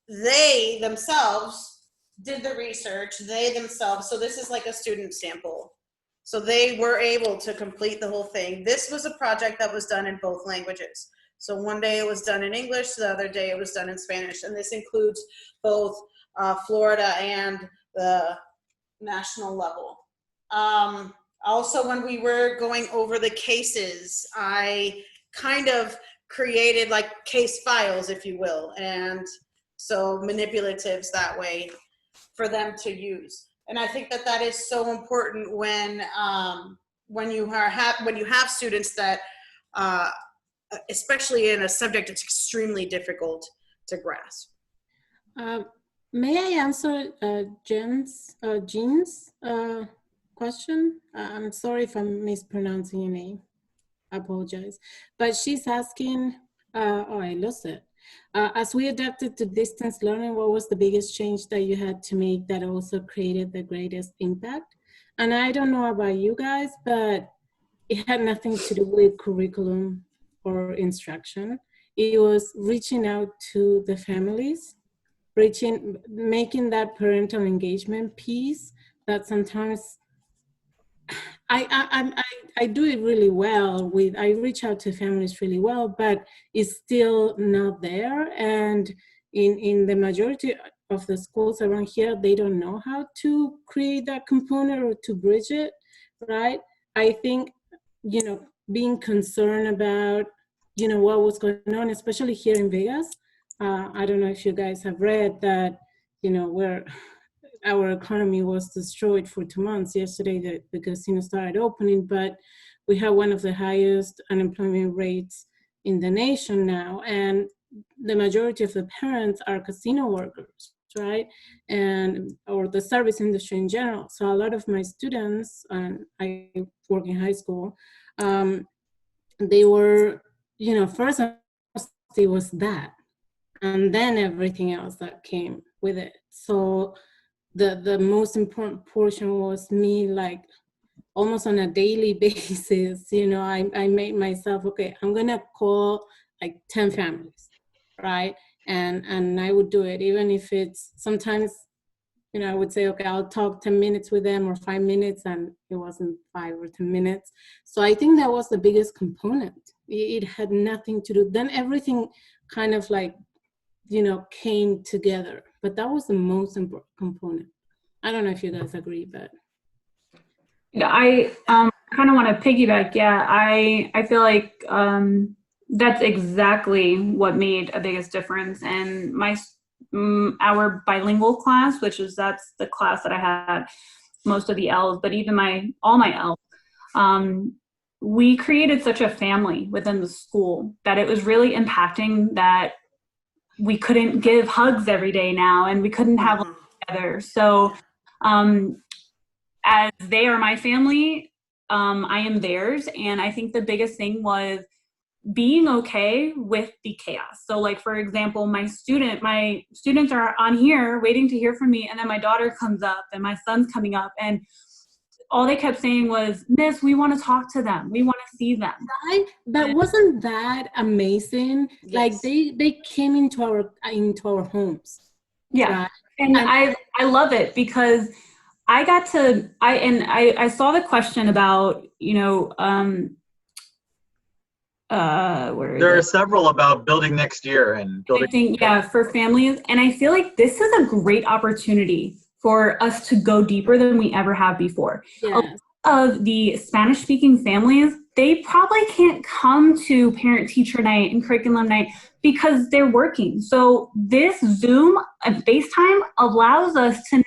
they themselves did the research, they themselves, so this is like a student sample. So they were able to complete the whole thing. This was a project that was done in both languages. So one day it was done in English, the other day it was done in Spanish. And this includes both Florida and the national level. Also, when we were going over the cases, I kind of created like case files, if you will. And so manipulatives that way for them to use. And I think that that is so important when you have students that, especially in a subject that's extremely difficult to grasp. May I answer Jean's question? I'm sorry if I'm mispronouncing your name. I apologize. But she's asking, oh, I lost it. As we adapted to distance learning, what was the biggest change that you had to make that also created the greatest impact? And I don't know about you guys, but it had nothing to do with curriculum or instruction. It was reaching out to the families, making that parental engagement piece that sometimes I do it really well I reach out to families really well, but it's still not there. And in the majority of the schools around here, they don't know how to create that component or to bridge it, right? I think, being concerned about, what was going on, especially here in Vegas. I don't know if you guys have read that, where our economy was destroyed for 2 months. Yesterday, the casino started opening, but we have one of the highest unemployment rates in the nation now. And the majority of the parents are casino workers, right? Or the service industry in general. So a lot of my students, and I work in high school, they were, first it was that, and then everything else that came with it. So the most important portion was me, like, almost on a daily basis, I made myself, okay, I'm gonna call like 10 families, right? And I would do it, even if it's sometimes, I would say, okay, I'll talk 10 minutes with them or 5 minutes, and it wasn't 5 or 10 minutes. So I think that was the biggest component. It had nothing to do, then everything kind of like, came together, but that was the most important component. I don't know if you guys agree, but. Yeah, I kind of want to piggyback. Yeah, I feel like that's exactly what made a biggest difference. And our bilingual class, that's the class that I had most of the L's, but even all my L's, we created such a family within the school that it was really impacting that we couldn't give hugs every day now, and we couldn't have lunch together. So as they are my family, I am theirs. And I think the biggest thing was being okay with the chaos. So like, for example, my students are on here waiting to hear from me, and then my daughter comes up and my son's coming up, and all they kept saying was, Miss, we want to talk to them. We want to see them. Right? But wasn't that amazing? Yes. Like they came into our homes. Yeah. Right? And I love it because I got to, I saw the question about, There are several about building next year and building. I think, yeah, for families. And I feel like this is a great opportunity for us to go deeper than we ever have before. Yes. A lot of the Spanish-speaking families, they probably can't come to parent-teacher night and curriculum night because they're working. So this Zoom and FaceTime allows us to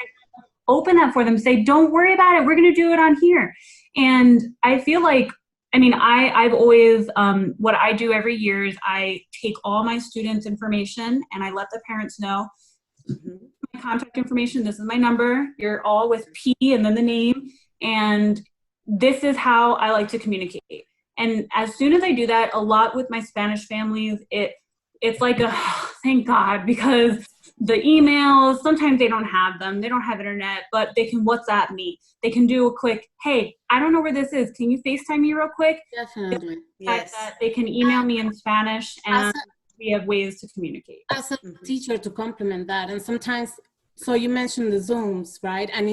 open up for them, say, don't worry about it, we're going to do it on here. And I feel like, I've always, what I do every year is I take all my students' information and I let the parents know, my contact information, this is my number, you're all with P and then the name, and this is how I like to communicate. And as soon as I do that, a lot with my Spanish families, it's like thank God, because the emails, sometimes they don't have them, they don't have internet, but they can WhatsApp me. They can do a quick, hey, I don't know where this is, can you FaceTime me real quick? Definitely. Yes. They can email me in Spanish, and we have ways to communicate. As a teacher, to complement that, and sometimes, so you mentioned the Zooms, right? And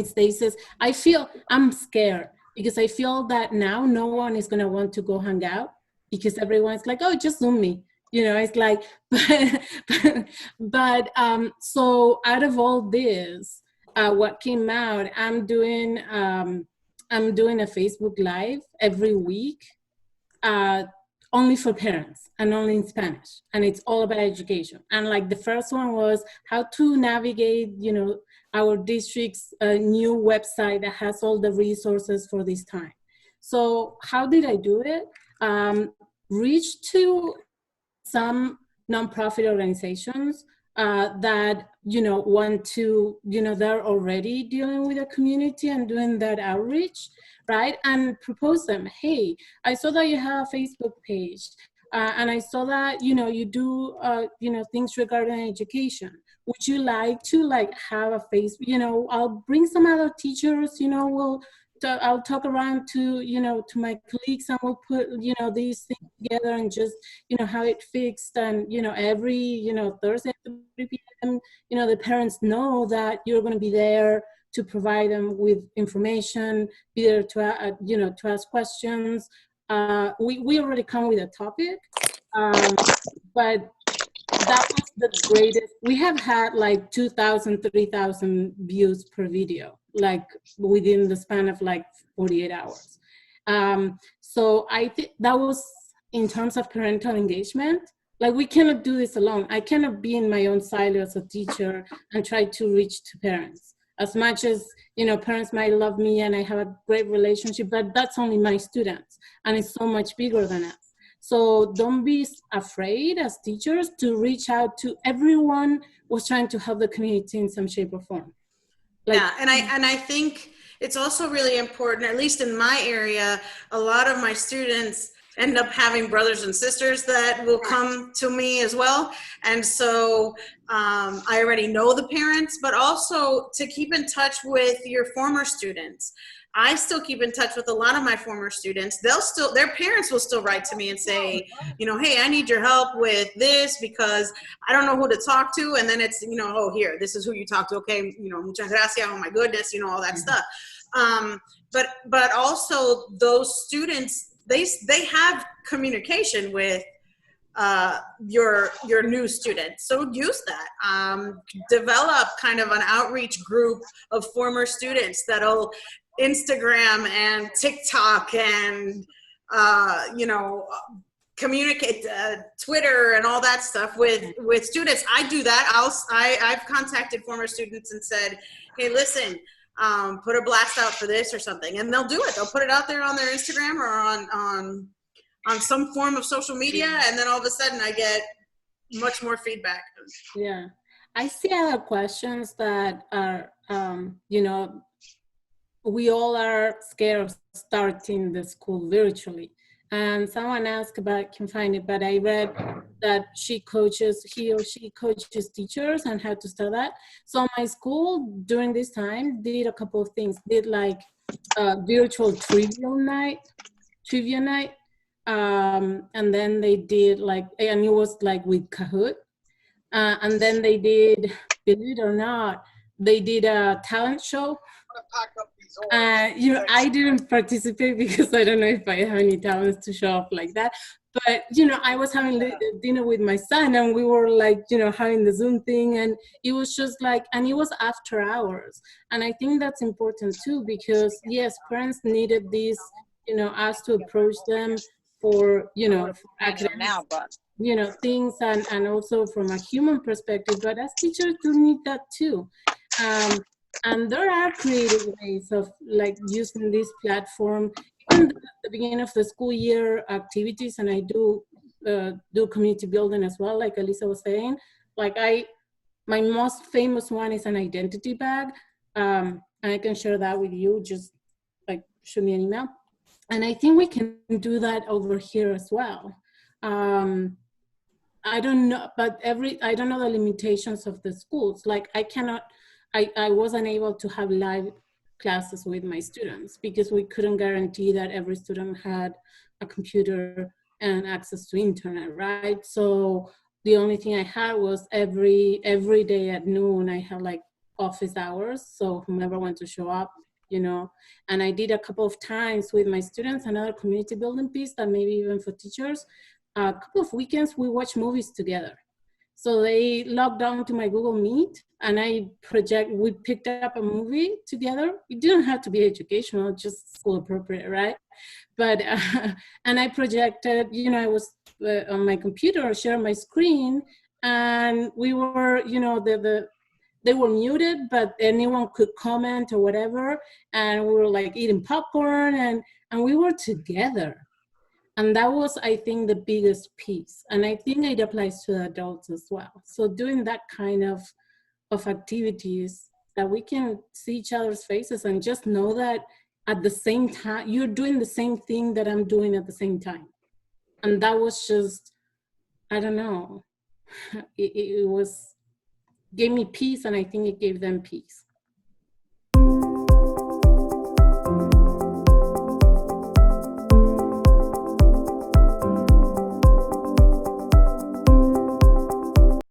I'm scared because I feel that now no one is going to want to go hang out because everyone's like, oh, just Zoom me. It's like, but so out of all this, what came out, I'm doing a Facebook Live every week, only for parents and only in Spanish, and it's all about education. And like the first one was how to navigate, our district's new website that has all the resources for this time. So how did I do it? Reach to some nonprofit organizations that, want to, they're already dealing with the community and doing that outreach, right? And propose them, hey, I saw that you have a Facebook page, and I saw that, you do, things regarding education. Would you like to have a Facebook, I'll bring some other teachers, I'll talk around to, to my colleagues, and we'll put, these things together and just, have it fixed. And, every, Thursday at 3 p.m., the parents know that you're going to be there to provide them with information, be there to, to ask questions. We already come with a topic, but that was the greatest. We have had 2,000, 3,000 views per video, within the span of 48 hours. So I think that was in terms of parental engagement. Like, we cannot do this alone. I cannot be in my own silo as a teacher and try to reach to parents. As much as, you know, parents might love me and I have a great relationship, but that's only my students, and it's so much bigger than us. So don't be afraid as teachers to reach out to everyone who's trying to help the community in some shape or form. Like, yeah, and I think it's also really important, at least in my area, a lot of my students end up having brothers and sisters that will come to me as well. And so I already know the parents, but also to keep in touch with your former students. I still keep in touch with a lot of my former students. Their parents will still write to me and say, you know, hey, I need your help with this because I don't know who to talk to. And then it's, you know, oh, here, this is who you talk to. Okay, you know, muchas gracias, oh my goodness, you know, all that stuff. But also those students, they have communication with your new students. So use that. Develop kind of an outreach group of former students that'll Instagram and TikTok and you know, communicate Twitter and all that stuff with students. I do that. I've contacted former students and said, hey, listen, put a blast out for this or something, and they'll do it. They'll put it out there on their Instagram or on some form of social media, and then all of a sudden I get much more feedback. Yeah, I see other questions that are, you know, we all are scared of starting the school virtually. And someone asked about, I can find it, but I read that he or she coaches teachers and how to start that. So my school during this time did a couple of things. Did like virtual trivia night, and then they did like, and it was like with Kahoot. And then they did, believe it or not, they did a talent show. You know, I didn't participate because I don't know if I have any talents to show off like that. But, you know, I was having dinner with my son and we were like, you know, having the Zoom thing, and it was just like, and it was after hours. And I think that's important too, because yes, parents needed this, you know, us to approach them for, you know, for academic, you know, things, and also from a human perspective, but as teachers do need that too. And there are creative ways of like using this platform. Even at the beginning of the school year activities, and I do community building as well, like Elisa was saying. Like my most famous one is an identity bag. And I can share that with you, just like shoot me an email. And I think we can do that over here as well. I don't know, but I don't know the limitations of the schools. Like I wasn't able to have live classes with my students because we couldn't guarantee that every student had a computer and access to internet, right? So the only thing I had was every day at noon, I had like office hours. So whomever wanted to show up, you know, and I did a couple of times with my students, another community building piece that maybe even for teachers, a couple of weekends we watched movies together. So they logged on to my Google Meet and we picked up a movie together. It didn't have to be educational, just school appropriate, right? But, and I projected, you know, I was on my computer, sharing my screen, and we were, you know, they were muted, but anyone could comment or whatever. And we were like eating popcorn and we were together. And that was, I think, the biggest piece. And I think it applies to adults as well. So doing that kind of activities that we can see each other's faces and just know that at the same time, you're doing the same thing that I'm doing at the same time. And that was just, I don't know, it gave me peace, and I think it gave them peace.